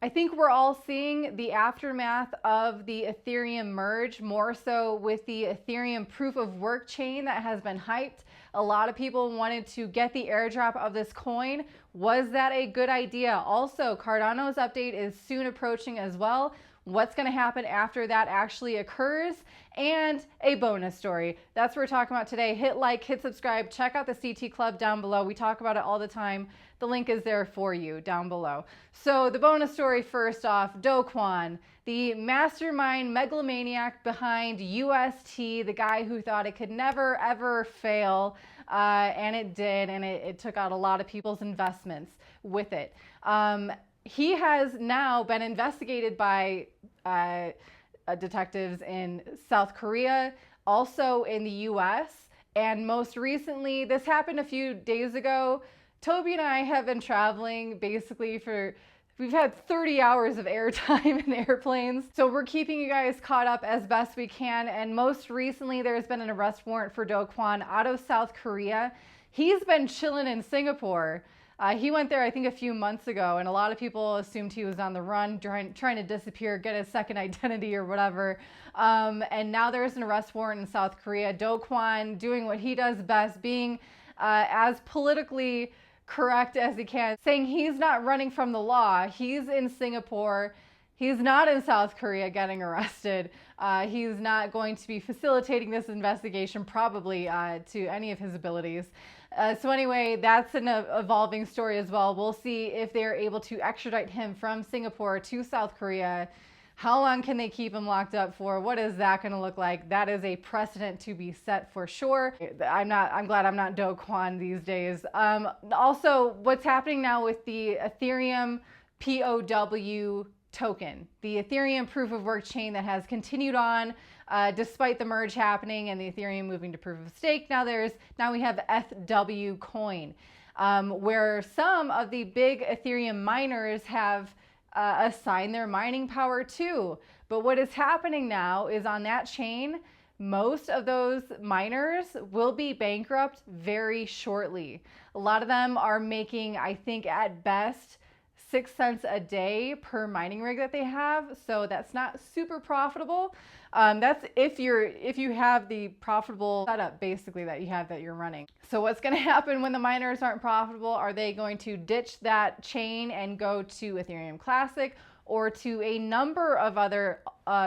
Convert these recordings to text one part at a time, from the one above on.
I think we're all seeing the aftermath of the Ethereum merge, more so with the Ethereum proof of work chain that has been hyped. A lot of people wanted to get the airdrop of this coin. Was that a good idea? Also, Cardano's update is soon approaching as well. What's going to happen after that actually occurs, and a bonus story. That's what we're talking about today. Hit like, hit subscribe, check out the CT Club down below. We talk about it all the time. The link is there for you down below. So the bonus story first off, Dokwan, the mastermind megalomaniac behind UST, the guy who thought it could never ever fail, and it did, and it took out a lot of people's investments with it. He has now been investigated by detectives in South Korea, also in the US, and most recently, this happened a few days ago. Toby and I have been traveling basically we've had 30 hours of airtime in airplanes. So we're keeping you guys caught up as best we can. And most recently, there's been an arrest warrant for Dokwan out of South Korea. He's been chilling in Singapore. He went there, I think, a few months ago, and a lot of people assumed he was on the run, trying to disappear, get his second identity or whatever. And now there's an arrest warrant in South Korea. Dokwan doing what he does best, being as politically correct as he can, saying he's not running from the law. He's in Singapore. He's not in South Korea getting arrested. He's not going to be facilitating this investigation probably to any of his abilities. So anyway, that's an evolving story as well. We'll see if they're able to extradite him from Singapore to South Korea. How long can they keep him locked up for? What is that going to look like? That is a precedent to be set for sure. I'm glad I'm not Dokwan these days. Also, what's happening now with the Ethereum POW token, the Ethereum proof of work chain that has continued on despite the merge happening and the Ethereum moving to proof of stake. Now we have ETHW coin, where some of the big Ethereum miners have assign their mining power to. But what is happening now is on that chain, most of those miners will be bankrupt very shortly. A lot of them are making, I think at best, 6 cents a day per mining rig that they have. So that's not super profitable. That's if you have the profitable setup basically that you're running. So what's going to happen when the miners aren't profitable? Are they going to ditch that chain and go to Ethereum Classic or to a number of other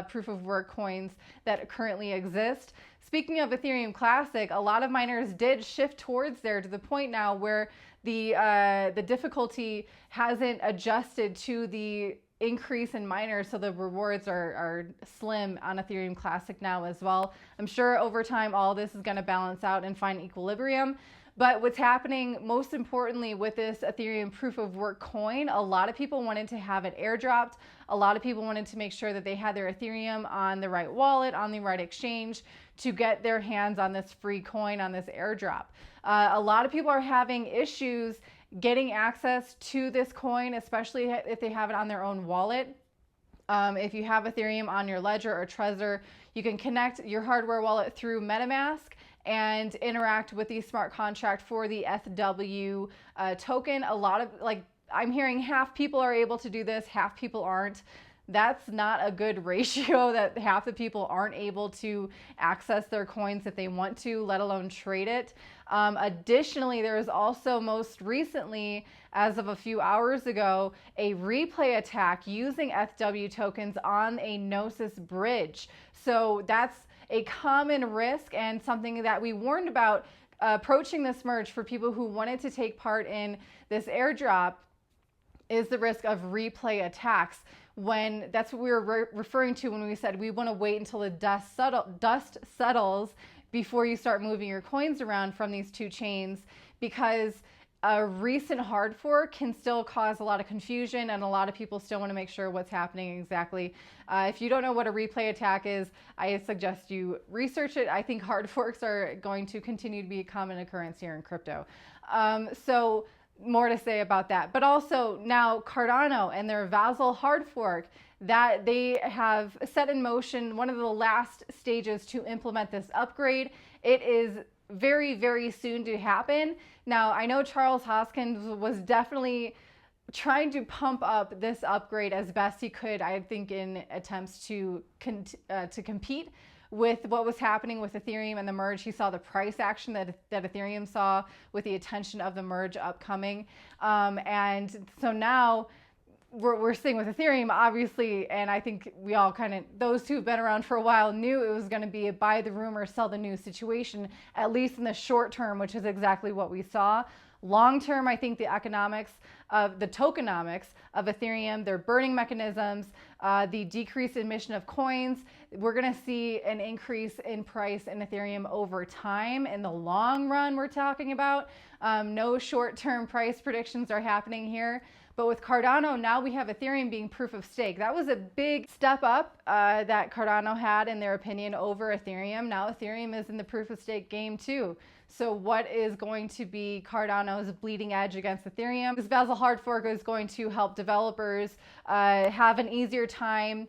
proof of work coins that currently exist? Speaking of Ethereum Classic, a lot of miners did shift towards there to the point now where the difficulty hasn't adjusted to the increase in miners, so the rewards are slim on Ethereum Classic now as well. I'm sure over time all this is going to balance out and find equilibrium. But what's happening most importantly with this Ethereum proof of work coin, a lot of people wanted to have it airdropped. A lot of people wanted to make sure that they had their Ethereum on the right wallet, on the right exchange to get their hands on this free coin, on this airdrop. A lot of people are having issues getting access to this coin, especially if they have it on their own wallet. If you have Ethereum on your ledger or Trezor, you can connect your hardware wallet through MetaMask and interact with the smart contract for the ETHW token. A lot of, I'm hearing half people are able to do this, half people aren't. That's not a good ratio, that half the people aren't able to access their coins if they want to, let alone trade it. Additionally, there is also most recently, as of a few hours ago, a replay attack using ETHW tokens on a Gnosis bridge. So that's a common risk and something that we warned about approaching this merge for people who wanted to take part in this airdrop, is the risk of replay attacks. When that's what we were referring to when we said we want to wait until the dust settles before you start moving your coins around from these two chains, because a recent hard fork can still cause a lot of confusion and a lot of people still want to make sure what's happening exactly. If you don't know what a replay attack is, I suggest you research it. I think hard forks are going to continue to be a common occurrence here in crypto. So more to say about that. But also now Cardano and their Vasil hard fork, that they have set in motion one of the last stages to implement this upgrade. It is very, very soon to happen. Now, I know Charles Hoskins was definitely trying to pump up this upgrade as best he could, I think, in attempts to compete with what was happening with Ethereum and the merge. He saw the price action that Ethereum saw with the attention of the merge upcoming. And so now we're seeing with Ethereum, obviously, and I think we all those who've been around for a while knew it was going to be a buy the rumor, sell the news situation, at least in the short term, which is exactly what we saw. Long term, I think the economics of the tokenomics of Ethereum, their burning mechanisms, the decreased emission of coins, we're going to see an increase in price in Ethereum over time. In the long run, we're talking about no short-term price predictions are happening here. But with Cardano, now we have Ethereum being proof of stake. That was a big step up that Cardano had, in their opinion, over Ethereum. Now Ethereum is in the proof of stake game too. So what is going to be Cardano's bleeding edge against Ethereum? This Vasil hard fork is going to help developers have an easier time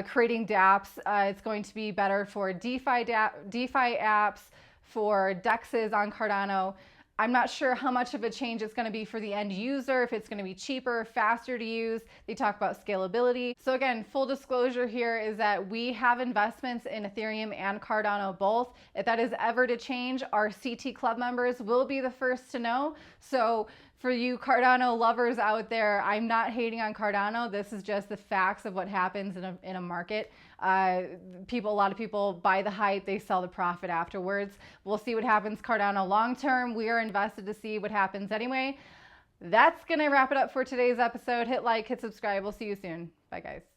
creating dApps. It's going to be better for DeFi apps, for DEXs on Cardano. I'm not sure how much of a change it's going to be for the end user, if it's going to be cheaper, faster to use. They talk about scalability. So again, full disclosure here is that we have investments in Ethereum and Cardano both. If that is ever to change, our CT Club members will be the first to know. So for you Cardano lovers out there, I'm not hating on Cardano. This is just the facts of what happens in a market. A lot of people buy the hype, they sell the profit afterwards. We'll see what happens Cardano long term. We are invested to see what happens anyway. That's gonna wrap it up for today's episode. Hit like, hit subscribe. We'll see you soon. Bye guys.